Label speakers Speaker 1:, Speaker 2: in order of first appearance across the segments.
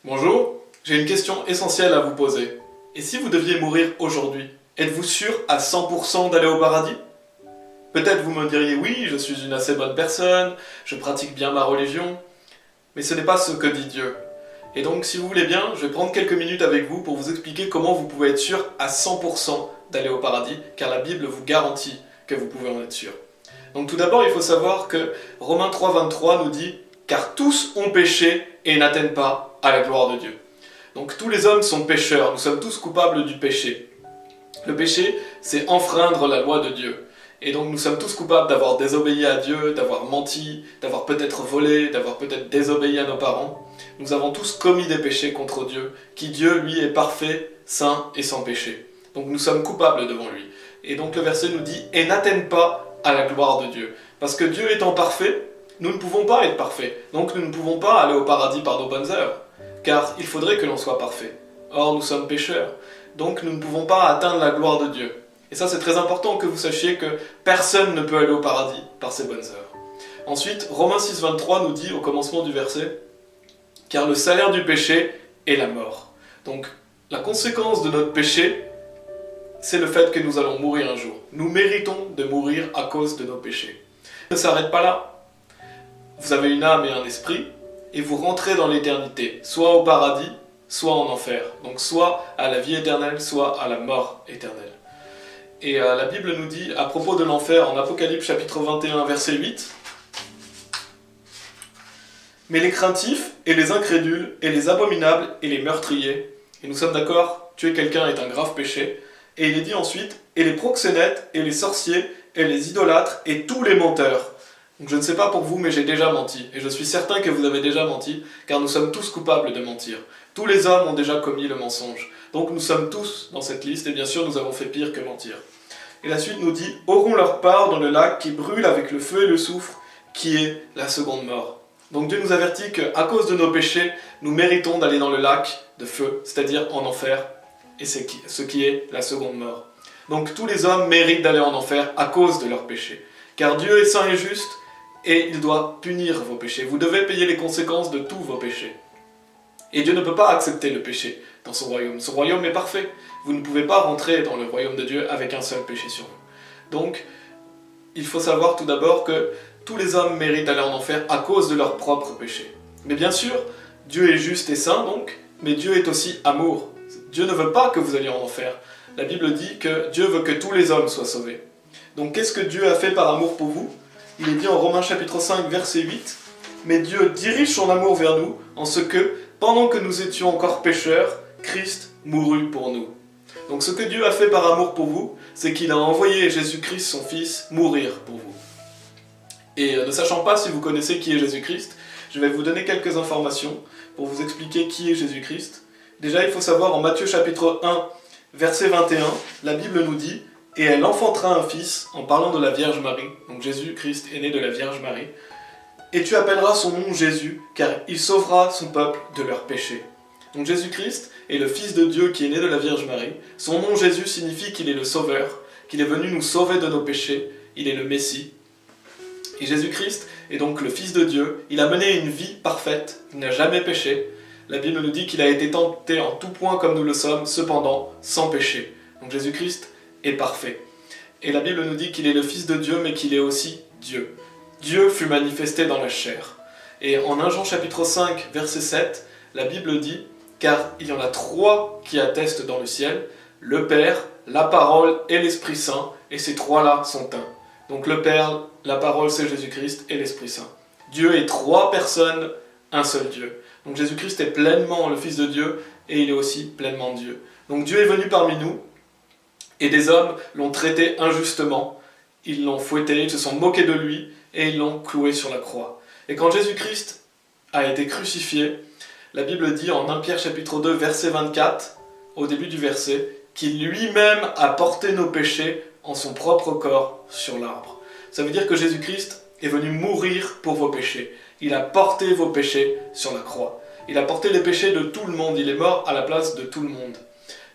Speaker 1: Bonjour, j'ai une question essentielle à vous poser. Et si vous deviez mourir aujourd'hui, êtes-vous sûr à 100% d'aller au paradis? Peut-être vous me diriez oui, je suis une assez bonne personne, je pratique bien ma religion, mais ce n'est pas ce que dit Dieu. Et donc si vous voulez bien, je vais prendre quelques minutes avec vous pour vous expliquer comment vous pouvez être sûr à 100% d'aller au paradis, car la Bible vous garantit que vous pouvez en être sûr. Donc tout d'abord, il faut savoir que Romains 3,23 nous dit « Car tous ont péché et n'atteignent pas à la gloire de Dieu ». Donc tous les hommes sont pécheurs, nous sommes tous coupables du péché. Le péché, c'est enfreindre la loi de Dieu. Et donc nous sommes tous coupables d'avoir désobéi à Dieu, d'avoir menti, d'avoir peut-être volé, d'avoir peut-être désobéi à nos parents. Nous avons tous commis des péchés contre Dieu, qui Dieu, lui, est parfait, saint et sans péché. Donc nous sommes coupables devant lui. Et donc le verset nous dit « Et n'atteignent pas à la gloire de Dieu ». Parce que Dieu étant parfait, nous ne pouvons pas être parfaits. Donc nous ne pouvons pas aller au paradis par nos bonnes œuvres. Car il faudrait que l'on soit parfait. Or nous sommes pécheurs. Donc nous ne pouvons pas atteindre la gloire de Dieu. Et ça, c'est très important que vous sachiez que personne ne peut aller au paradis par ses bonnes œuvres. Ensuite, Romains 6,23 nous dit au commencement du verset « Car le salaire du péché est la mort ». Donc, la conséquence de notre péché, c'est le fait que nous allons mourir un jour. Nous méritons de mourir à cause de nos péchés. Ça ne s'arrête pas là. Vous avez une âme et un esprit, et vous rentrez dans l'éternité, soit au paradis, soit en enfer. Donc soit à la vie éternelle, soit à la mort éternelle. Et la Bible nous dit, à propos de l'enfer, en Apocalypse chapitre 21, verset 8, « Mais les craintifs, et les incrédules, et les abominables, et les meurtriers, et nous sommes d'accord, tuer quelqu'un est un grave péché, et il est dit ensuite, et les proxénètes, et les sorciers, et les idolâtres, et tous les menteurs. » Donc je ne sais pas pour vous, mais j'ai déjà menti, et je suis certain que vous avez déjà menti, car nous sommes tous coupables de mentir. Tous les hommes ont déjà commis le mensonge. Donc nous sommes tous dans cette liste, et bien sûr nous avons fait pire que mentir. Et la suite nous dit « Auront leur part dans le lac qui brûle avec le feu et le soufre, qui est la seconde mort. » Donc Dieu nous avertit qu'à cause de nos péchés, nous méritons d'aller dans le lac de feu, c'est-à-dire en enfer, et c'est ce qui est la seconde mort. Donc tous les hommes méritent d'aller en enfer à cause de leurs péchés. Car Dieu est saint et juste, et il doit punir vos péchés. Vous devez payer les conséquences de tous vos péchés. Et Dieu ne peut pas accepter le péché dans son royaume. Son royaume est parfait. Vous ne pouvez pas rentrer dans le royaume de Dieu avec un seul péché sur vous. Donc, il faut savoir tout d'abord que tous les hommes méritent d'aller en enfer à cause de leurs propres péchés. Mais bien sûr, Dieu est juste et saint donc, mais Dieu est aussi amour. Dieu ne veut pas que vous alliez en enfer. La Bible dit que Dieu veut que tous les hommes soient sauvés. Donc qu'est-ce que Dieu a fait par amour pour vous? Il est dit en Romains chapitre 5, verset 8, « Mais Dieu dirige son amour vers nous, en ce que, pendant que nous étions encore pécheurs, Christ mourut pour nous. » Donc ce que Dieu a fait par amour pour vous, c'est qu'il a envoyé Jésus-Christ, son Fils, mourir pour vous. Et ne sachant pas si vous connaissez qui est Jésus-Christ, je vais vous donner quelques informations pour vous expliquer qui est Jésus-Christ. Déjà, il faut savoir, en Matthieu chapitre 1, verset 21, la Bible nous dit « Et elle enfantera un fils, en parlant de la Vierge Marie. » Donc Jésus-Christ est né de la Vierge Marie. « Et tu appelleras son nom Jésus, car il sauvera son peuple de leurs péchés. » Donc Jésus-Christ est le Fils de Dieu qui est né de la Vierge Marie. Son nom Jésus signifie qu'il est le Sauveur, qu'il est venu nous sauver de nos péchés, il est le Messie. Et Jésus-Christ est donc le Fils de Dieu, il a mené une vie parfaite, il n'a jamais péché. La Bible nous dit qu'il a été tenté en tout point comme nous le sommes, cependant sans péché. Donc Jésus-Christ est parfait. Et la Bible nous dit qu'il est le Fils de Dieu, mais qu'il est aussi Dieu. Dieu fut manifesté dans la chair. Et en 1 Jean chapitre 5, verset 7, la Bible dit « Car il y en a trois qui attestent dans le ciel, le Père, la parole et l'Esprit Saint, et ces trois-là sont un. » Donc le Père, la parole c'est Jésus-Christ et l'Esprit Saint. Dieu est trois personnes, un seul Dieu. Donc Jésus-Christ est pleinement le Fils de Dieu, et il est aussi pleinement Dieu. Donc Dieu est venu parmi nous, et des hommes l'ont traité injustement, ils l'ont fouetté, ils se sont moqués de lui, et ils l'ont cloué sur la croix. Et quand Jésus-Christ a été crucifié, la Bible dit en 1 Pierre chapitre 2, verset 24, au début du verset, qu'il lui-même a porté nos péchés en son propre corps sur l'arbre. Ça veut dire que Jésus-Christ est venu mourir pour vos péchés. Il a porté vos péchés sur la croix. Il a porté les péchés de tout le monde, il est mort à la place de tout le monde.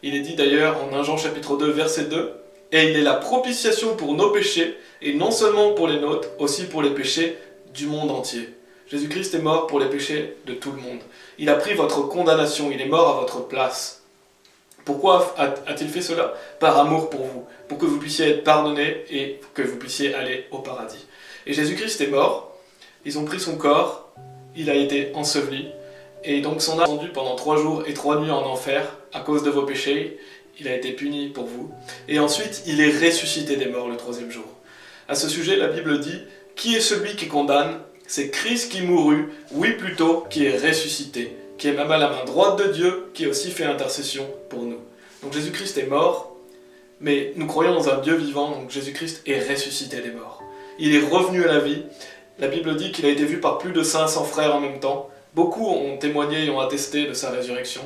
Speaker 1: Il est dit d'ailleurs en 1 Jean chapitre 2, verset 2, « Et il est la propitiation pour nos péchés, et non seulement pour les nôtres, aussi pour les péchés du monde entier. » Jésus-Christ est mort pour les péchés de tout le monde. Il a pris votre condamnation, il est mort à votre place. Pourquoi a-t-il fait cela? Par amour pour vous, pour que vous puissiez être pardonnés et que vous puissiez aller au paradis. Et Jésus-Christ est mort, ils ont pris son corps, il a été enseveli, et donc son âme est descendue pendant 3 jours et 3 nuits en enfer à cause de vos péchés, il a été puni pour vous. Et ensuite, il est ressuscité des morts le 3e jour. À ce sujet, la Bible dit, qui est celui qui condamne? C'est Christ qui mourut, oui plutôt, qui est ressuscité, qui est même à la main droite de Dieu, qui a aussi fait intercession pour nous. Donc Jésus-Christ est mort, mais nous croyons dans un Dieu vivant, donc Jésus-Christ est ressuscité des morts. Il est revenu à la vie. La Bible dit qu'il a été vu par plus de 500 frères en même temps. Beaucoup ont témoigné et ont attesté de sa résurrection.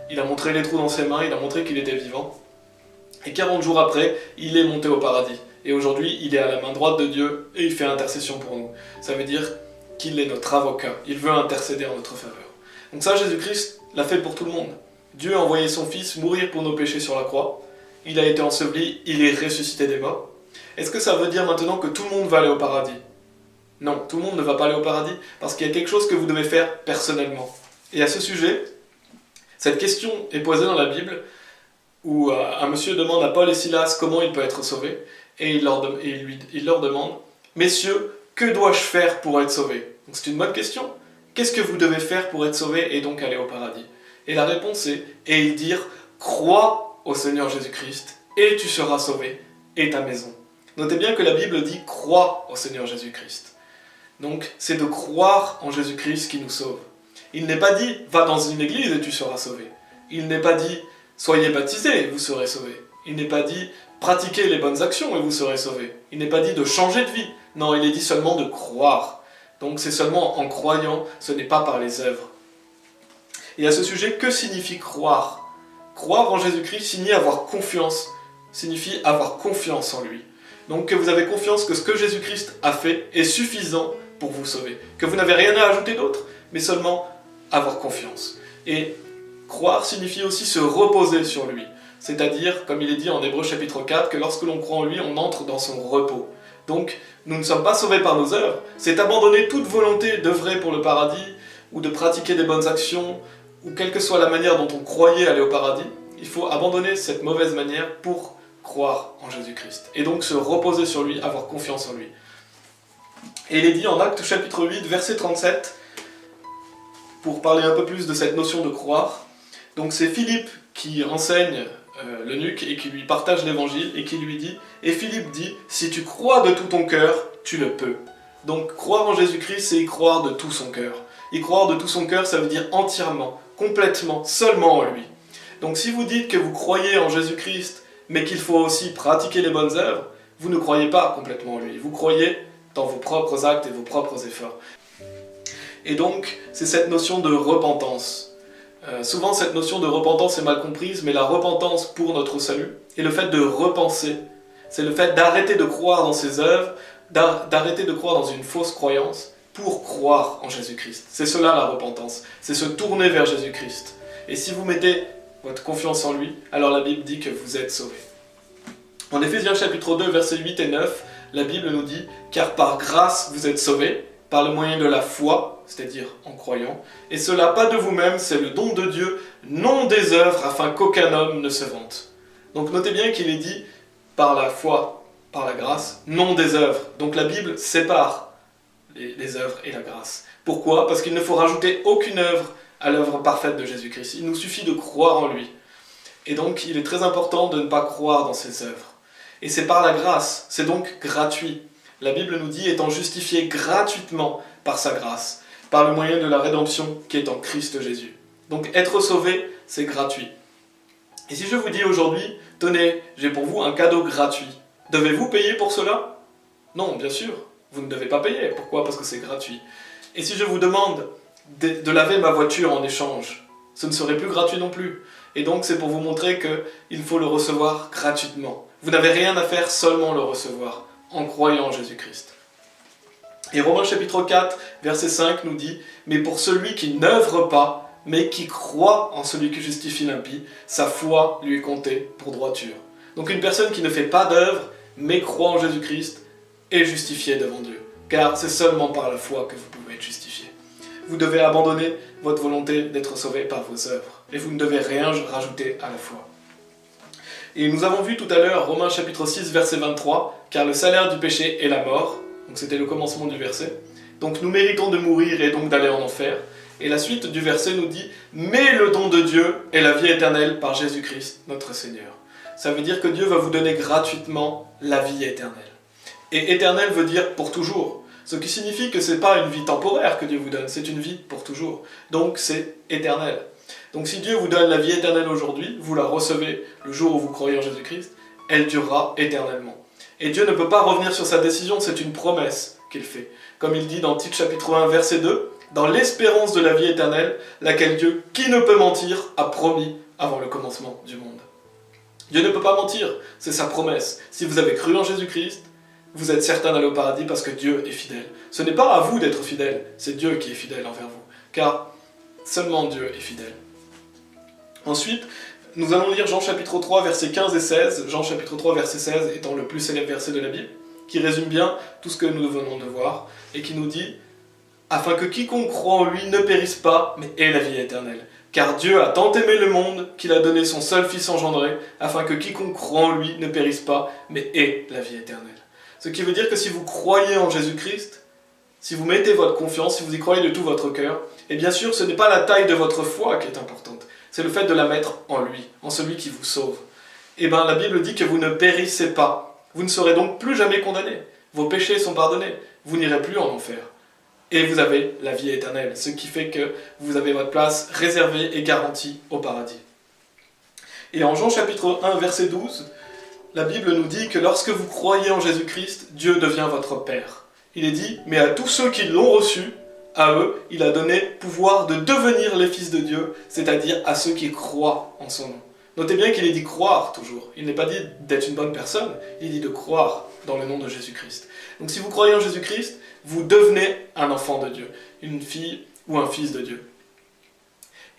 Speaker 1: Il a montré les trous dans ses mains, il a montré qu'il était vivant. Et 40 jours après, il est monté au paradis. Et aujourd'hui, il est à la main droite de Dieu et il fait intercession pour nous. Ça veut dire qu'il est notre avocat. Il veut intercéder en notre faveur. Donc ça, Jésus-Christ l'a fait pour tout le monde. Dieu a envoyé son Fils mourir pour nos péchés sur la croix. Il a été enseveli, il est ressuscité des morts. Est-ce que ça veut dire maintenant que tout le monde va aller au paradis? Non, tout le monde ne va pas aller au paradis parce qu'il y a quelque chose que vous devez faire personnellement. Et à ce sujet, cette question est posée dans la Bible où un monsieur demande à Paul et Silas comment il peut être sauvé et il leur demande « Messieurs, que dois-je faire pour être sauvé ?» Donc c'est une bonne question. Qu'est-ce que vous devez faire pour être sauvé et donc aller au paradis? Et la réponse est « Et ils dirent « Crois au Seigneur Jésus-Christ et tu seras sauvé et ta maison. » Notez bien que la Bible dit « Crois au Seigneur Jésus-Christ ». Donc c'est de croire en Jésus-Christ qui nous sauve. Il n'est pas dit « Va dans une église et tu seras sauvé ». Il n'est pas dit « Soyez baptisés et vous serez sauvés ». Il n'est pas dit « Pratiquez les bonnes actions et vous serez sauvés ». Il n'est pas dit de changer de vie. Non, il est dit seulement de croire. Donc c'est seulement en croyant, ce n'est pas par les œuvres. Et à ce sujet, que signifie croire? Croire en Jésus-Christ signifie avoir confiance en lui. Donc que vous avez confiance que ce que Jésus-Christ a fait est suffisant pour vous sauver. Que vous n'avez rien à ajouter d'autre, mais seulement avoir confiance. Et croire signifie aussi se reposer sur lui. C'est-à-dire, comme il est dit en Hébreux chapitre 4, que lorsque l'on croit en lui, on entre dans son repos. Donc, nous ne sommes pas sauvés par nos œuvres, c'est abandonner toute volonté d'œuvrer pour le paradis, ou de pratiquer des bonnes actions, ou quelle que soit la manière dont on croyait aller au paradis. Il faut abandonner cette mauvaise manière pour croire en Jésus-Christ. Et donc se reposer sur lui, avoir confiance en lui. Et il est dit en Actes chapitre 8, verset 37, pour parler un peu plus de cette notion de croire. Donc c'est Philippe qui enseigne l'eunuque et qui lui partage l'évangile et qui lui dit, et Philippe dit, si tu crois de tout ton cœur, tu le peux. Donc croire en Jésus-Christ, c'est y croire de tout son cœur. Y croire de tout son cœur, ça veut dire entièrement, complètement, seulement en lui. Donc si vous dites que vous croyez en Jésus-Christ, mais qu'il faut aussi pratiquer les bonnes œuvres, vous ne croyez pas complètement en lui. Vous croyez dans vos propres actes et vos propres efforts. Et donc, c'est cette notion de repentance. Souvent, cette notion de repentance est mal comprise, mais la repentance pour notre salut, et le fait de repenser, c'est le fait d'arrêter de croire dans ses œuvres, d'arrêter de croire dans une fausse croyance, pour croire en Jésus-Christ. C'est cela la repentance, c'est se tourner vers Jésus-Christ. Et si vous mettez votre confiance en lui, alors la Bible dit que vous êtes sauvés. En Éphésiens chapitre 2, versets 8 et 9, la Bible nous dit « Car par grâce vous êtes sauvés, par le moyen de la foi, c'est-à-dire en croyant, et cela pas de vous-même, c'est le don de Dieu, non des œuvres, afin qu'aucun homme ne se vante. » Donc notez bien qu'il est dit par la foi, par la grâce, non des œuvres. Donc la Bible sépare les œuvres et la grâce. Pourquoi? Parce qu'il ne faut rajouter aucune œuvre à l'œuvre parfaite de Jésus-Christ. Il nous suffit de croire en lui. Et donc il est très important de ne pas croire dans ses œuvres. Et c'est par la grâce, c'est donc gratuit. La Bible nous dit étant justifié gratuitement par sa grâce, par le moyen de la rédemption qui est en Christ Jésus. Donc être sauvé, c'est gratuit. Et si je vous dis aujourd'hui, tenez, j'ai pour vous un cadeau gratuit, devez-vous payer pour cela? Non, bien sûr, vous ne devez pas payer. Pourquoi? Parce que c'est gratuit. Et si je vous demande de laver ma voiture en échange, ce ne serait plus gratuit non plus. Et donc c'est pour vous montrer qu'il faut le recevoir gratuitement. Vous n'avez rien à faire, seulement le recevoir, en croyant en Jésus-Christ. Et Romains chapitre 4, verset 5 nous dit « Mais pour celui qui n'œuvre pas, mais qui croit en celui qui justifie l'impie, sa foi lui est comptée pour droiture. » Donc une personne qui ne fait pas d'œuvre, mais croit en Jésus-Christ, est justifiée devant Dieu. Car c'est seulement par la foi que vous pouvez être justifié. Vous devez abandonner votre volonté d'être sauvé par vos œuvres. Et vous ne devez rien rajouter à la foi. Et nous avons vu tout à l'heure, Romains chapitre 6, verset 23, « Car le salaire du péché est la mort ». Donc c'était le commencement du verset. Donc nous méritons de mourir et donc d'aller en enfer. Et la suite du verset nous dit « Mais le don de Dieu est la vie éternelle par Jésus-Christ, notre Seigneur ». Ça veut dire que Dieu va vous donner gratuitement la vie éternelle. Et éternel veut dire pour toujours. Ce qui signifie que ce n'est pas une vie temporaire que Dieu vous donne, c'est une vie pour toujours. Donc c'est éternel. Donc si Dieu vous donne la vie éternelle aujourd'hui, vous la recevez le jour où vous croyez en Jésus-Christ, elle durera éternellement. Et Dieu ne peut pas revenir sur sa décision, c'est une promesse qu'il fait. Comme il dit dans Tite chapitre 1, verset 2, « Dans l'espérance de la vie éternelle, laquelle Dieu, qui ne peut mentir, a promis avant le commencement du monde. » Dieu ne peut pas mentir, c'est sa promesse. Si vous avez cru en Jésus-Christ, vous êtes certain d'aller au paradis parce que Dieu est fidèle. Ce n'est pas à vous d'être fidèle, c'est Dieu qui est fidèle envers vous. Car seulement Dieu est fidèle. Ensuite, nous allons lire Jean chapitre 3, versets 15 et 16. Jean chapitre 3, verset 16 étant le plus célèbre verset de la Bible, qui résume bien tout ce que nous venons de voir, et qui nous dit « Afin que quiconque croit en lui ne périsse pas, mais ait la vie éternelle. Car Dieu a tant aimé le monde qu'il a donné son seul Fils engendré, afin que quiconque croit en lui ne périsse pas, mais ait la vie éternelle. » Ce qui veut dire que si vous croyez en Jésus-Christ, si vous mettez votre confiance, si vous y croyez de tout votre cœur, et bien sûr ce n'est pas la taille de votre foi qui est importante, c'est le fait de la mettre en lui, en celui qui vous sauve. Et bien la Bible dit que vous ne périssez pas, vous ne serez donc plus jamais condamnés, vos péchés sont pardonnés, vous n'irez plus en enfer. Et vous avez la vie éternelle, ce qui fait que vous avez votre place réservée et garantie au paradis. Et en Jean chapitre 1, verset 12, la Bible nous dit que lorsque vous croyez en Jésus-Christ, Dieu devient votre Père. Il est dit, mais à tous ceux qui l'ont reçu, à eux, il a donné pouvoir de devenir les fils de Dieu, c'est-à-dire à ceux qui croient en son nom. Notez bien qu'il est dit croire toujours. Il n'est pas dit d'être une bonne personne, il dit de croire dans le nom de Jésus-Christ. Donc si vous croyez en Jésus-Christ, vous devenez un enfant de Dieu, une fille ou un fils de Dieu.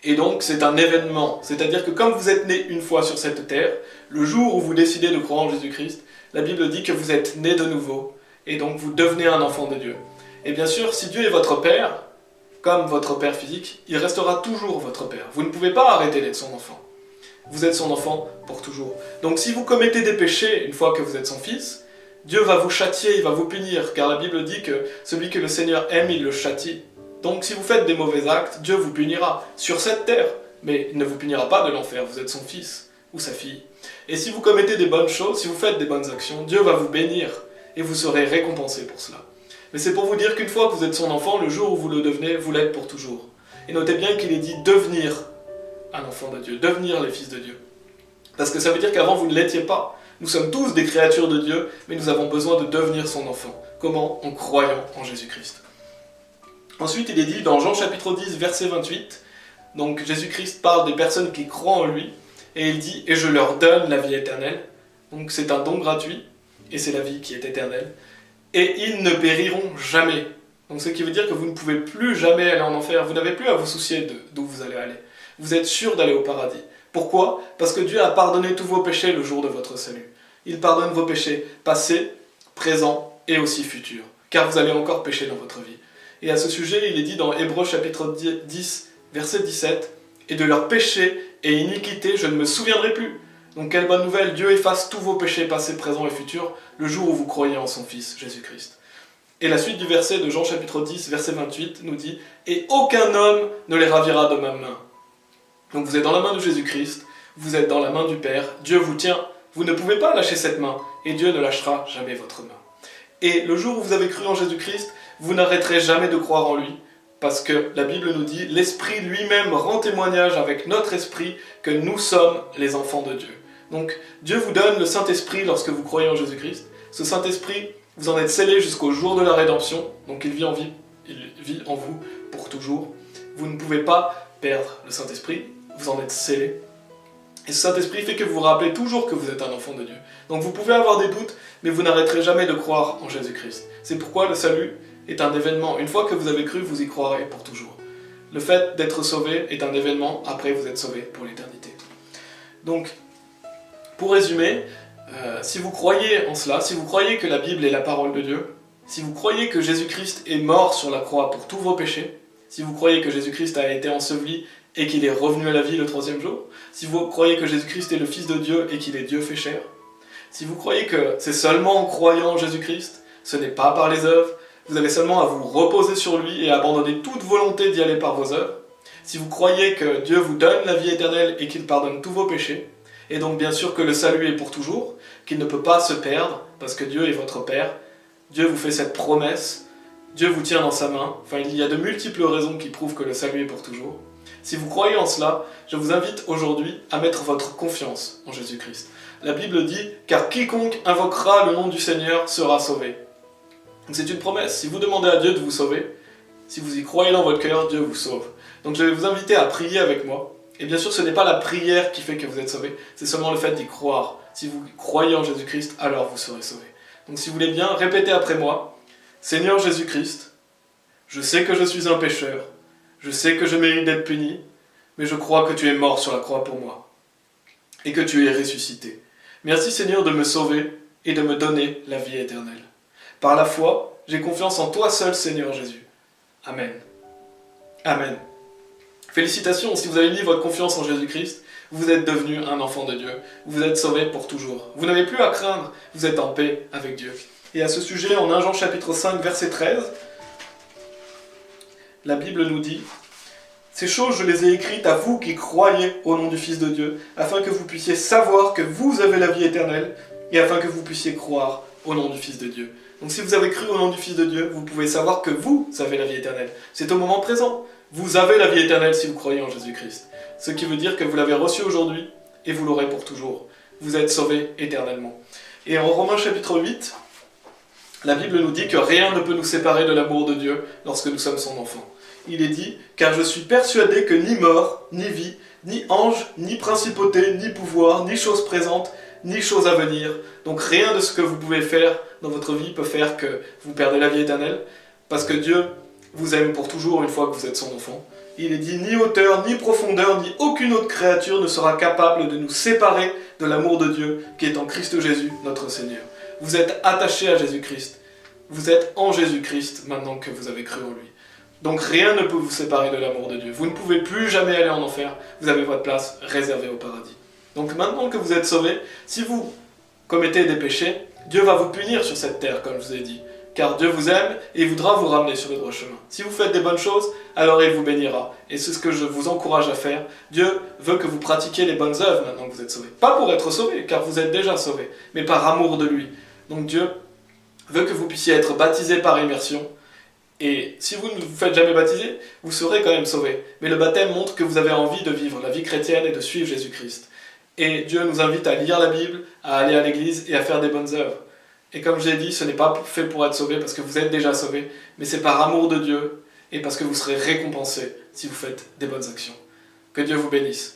Speaker 1: Et donc c'est un événement, c'est-à-dire que comme vous êtes né une fois sur cette terre, le jour où vous décidez de croire en Jésus-Christ, la Bible dit que vous êtes né de nouveau, et donc vous devenez un enfant de Dieu. Et bien sûr, si Dieu est votre Père, comme votre Père physique, il restera toujours votre Père. Vous ne pouvez pas arrêter d'être son enfant. Vous êtes son enfant pour toujours. Donc si vous commettez des péchés une fois que vous êtes son fils, Dieu va vous châtier, il va vous punir, car la Bible dit que celui que le Seigneur aime, il le châtie. Donc si vous faites des mauvais actes, Dieu vous punira sur cette terre, mais il ne vous punira pas de l'enfer, vous êtes son fils ou sa fille. Et si vous commettez des bonnes choses, si vous faites des bonnes actions, Dieu va vous bénir et vous serez récompensé pour cela. Mais c'est pour vous dire qu'une fois que vous êtes son enfant, le jour où vous le devenez, vous l'êtes pour toujours. Et notez bien qu'il est dit devenir un enfant de Dieu, devenir les fils de Dieu. Parce que ça veut dire qu'avant vous ne l'étiez pas. Nous sommes tous des créatures de Dieu, mais nous avons besoin de devenir son enfant. Comment? En croyant en Jésus-Christ. Ensuite, il est dit dans Jean chapitre 10, verset 28, donc Jésus-Christ parle des personnes qui croient en lui, et il dit « Et je leur donne la vie éternelle ». Donc c'est un don gratuit, et c'est la vie qui est éternelle. Et ils ne périront jamais. Donc ce qui veut dire que vous ne pouvez plus jamais aller en enfer, vous n'avez plus à vous soucier d'où vous allez aller. Vous êtes sûr d'aller au paradis. Pourquoi? Parce que Dieu a pardonné tous vos péchés le jour de votre salut. Il pardonne vos péchés passés, présents et aussi futurs, car vous allez encore pécher dans votre vie. Et à ce sujet, il est dit dans Hébreux chapitre 10, verset 17, « Et de leurs péchés et iniquités, je ne me souviendrai plus. » Donc quelle bonne nouvelle, Dieu efface tous vos péchés passés, présents et futurs le jour où vous croyez en son Fils, Jésus-Christ. Et la suite du verset de Jean chapitre 10, verset 28 nous dit « Et aucun homme ne les ravira de ma main. » Donc vous êtes dans la main de Jésus-Christ, vous êtes dans la main du Père, Dieu vous tient, vous ne pouvez pas lâcher cette main, et Dieu ne lâchera jamais votre main. Et le jour où vous avez cru en Jésus-Christ, vous n'arrêterez jamais de croire en lui, parce que la Bible nous dit « L'Esprit lui-même rend témoignage avec notre esprit que nous sommes les enfants de Dieu. » Donc Dieu vous donne le Saint-Esprit lorsque vous croyez en Jésus-Christ. Ce Saint-Esprit, vous en êtes scellé jusqu'au jour de la rédemption, donc il vit en vous pour toujours. Vous ne pouvez pas perdre le Saint-Esprit, vous en êtes scellé. Et ce Saint-Esprit fait que vous vous rappelez toujours que vous êtes un enfant de Dieu. Donc vous pouvez avoir des doutes, mais vous n'arrêterez jamais de croire en Jésus-Christ. C'est pourquoi le salut est un événement. Une fois que vous avez cru, vous y croirez pour toujours. Le fait d'être sauvé est un événement, après vous êtes sauvé pour l'éternité. Donc, pour résumer, si vous croyez en cela, si vous croyez que la Bible est la parole de Dieu, si vous croyez que Jésus-Christ est mort sur la croix pour tous vos péchés, si vous croyez que Jésus-Christ a été enseveli et qu'il est revenu à la vie le troisième jour, si vous croyez que Jésus-Christ est le Fils de Dieu et qu'il est Dieu fait chair, si vous croyez que c'est seulement en croyant en Jésus-Christ, ce n'est pas par les œuvres, vous avez seulement à vous reposer sur lui et abandonner toute volonté d'y aller par vos œuvres, si vous croyez que Dieu vous donne la vie éternelle et qu'il pardonne tous vos péchés, et donc bien sûr que le salut est pour toujours, qu'il ne peut pas se perdre, parce que Dieu est votre Père, Dieu vous fait cette promesse, Dieu vous tient dans sa main, enfin il y a de multiples raisons qui prouvent que le salut est pour toujours. Si vous croyez en cela, je vous invite aujourd'hui à mettre votre confiance en Jésus-Christ. La Bible dit « Car quiconque invoquera le nom du Seigneur sera sauvé ». Donc c'est une promesse, si vous demandez à Dieu de vous sauver, si vous y croyez dans votre cœur, Dieu vous sauve. Donc je vais vous inviter à prier avec moi. Et bien sûr, ce n'est pas la prière qui fait que vous êtes sauvé, c'est seulement le fait d'y croire. Si vous croyez en Jésus-Christ, alors vous serez sauvé. Donc si vous voulez bien, répétez après moi. Seigneur Jésus-Christ, je sais que je suis un pécheur, je sais que je mérite d'être puni, mais je crois que tu es mort sur la croix pour moi, et que tu es ressuscité. Merci Seigneur de me sauver et de me donner la vie éternelle. Par la foi, j'ai confiance en toi seul Seigneur Jésus. Amen. Amen. Félicitations, si vous avez mis votre confiance en Jésus-Christ, vous êtes devenu un enfant de Dieu. Vous êtes sauvé pour toujours. Vous n'avez plus à craindre, vous êtes en paix avec Dieu. Et à ce sujet, en 1 Jean chapitre 5, verset 13, la Bible nous dit « Ces choses, je les ai écrites à vous qui croyez au nom du Fils de Dieu, afin que vous puissiez savoir que vous avez la vie éternelle, et afin que vous puissiez croire au nom du Fils de Dieu. » Donc si vous avez cru au nom du Fils de Dieu, vous pouvez savoir que vous avez la vie éternelle. C'est au moment présent. Vous avez la vie éternelle si vous croyez en Jésus-Christ. Ce qui veut dire que vous l'avez reçu aujourd'hui et vous l'aurez pour toujours. Vous êtes sauvés éternellement. Et en Romains chapitre 8, la Bible nous dit que rien ne peut nous séparer de l'amour de Dieu lorsque nous sommes son enfant. Il est dit « Car je suis persuadé que ni mort, ni vie, ni ange, ni principauté, ni pouvoir, ni chose présente, ni chose à venir. Donc rien de ce que vous pouvez faire dans votre vie peut faire que vous perdez la vie éternelle, parce que Dieu vous aime pour toujours une fois que vous êtes son enfant. Il est dit, ni hauteur, ni profondeur, ni aucune autre créature ne sera capable de nous séparer de l'amour de Dieu qui est en Christ Jésus, notre Seigneur. Vous êtes attachés à Jésus-Christ. Vous êtes en Jésus-Christ maintenant que vous avez cru en lui. Donc rien ne peut vous séparer de l'amour de Dieu. Vous ne pouvez plus jamais aller en enfer. Vous avez votre place réservée au paradis. Donc maintenant que vous êtes sauvés, si vous commettez des péchés, Dieu va vous punir sur cette terre, comme je vous ai dit. Car Dieu vous aime et il voudra vous ramener sur le droit chemin. Si vous faites des bonnes choses, alors il vous bénira. Et c'est ce que je vous encourage à faire. Dieu veut que vous pratiquiez les bonnes œuvres maintenant que vous êtes sauvés. Pas pour être sauvés, car vous êtes déjà sauvés, mais par amour de lui. Donc Dieu veut que vous puissiez être baptisés par immersion. Et si vous ne vous faites jamais baptiser, vous serez quand même sauvés. Mais le baptême montre que vous avez envie de vivre la vie chrétienne et de suivre Jésus-Christ. Et Dieu nous invite à lire la Bible, à aller à l'église et à faire des bonnes œuvres. Et comme je l'ai dit, ce n'est pas fait pour être sauvé parce que vous êtes déjà sauvé, mais c'est par amour de Dieu et parce que vous serez récompensés si vous faites des bonnes actions. Que Dieu vous bénisse.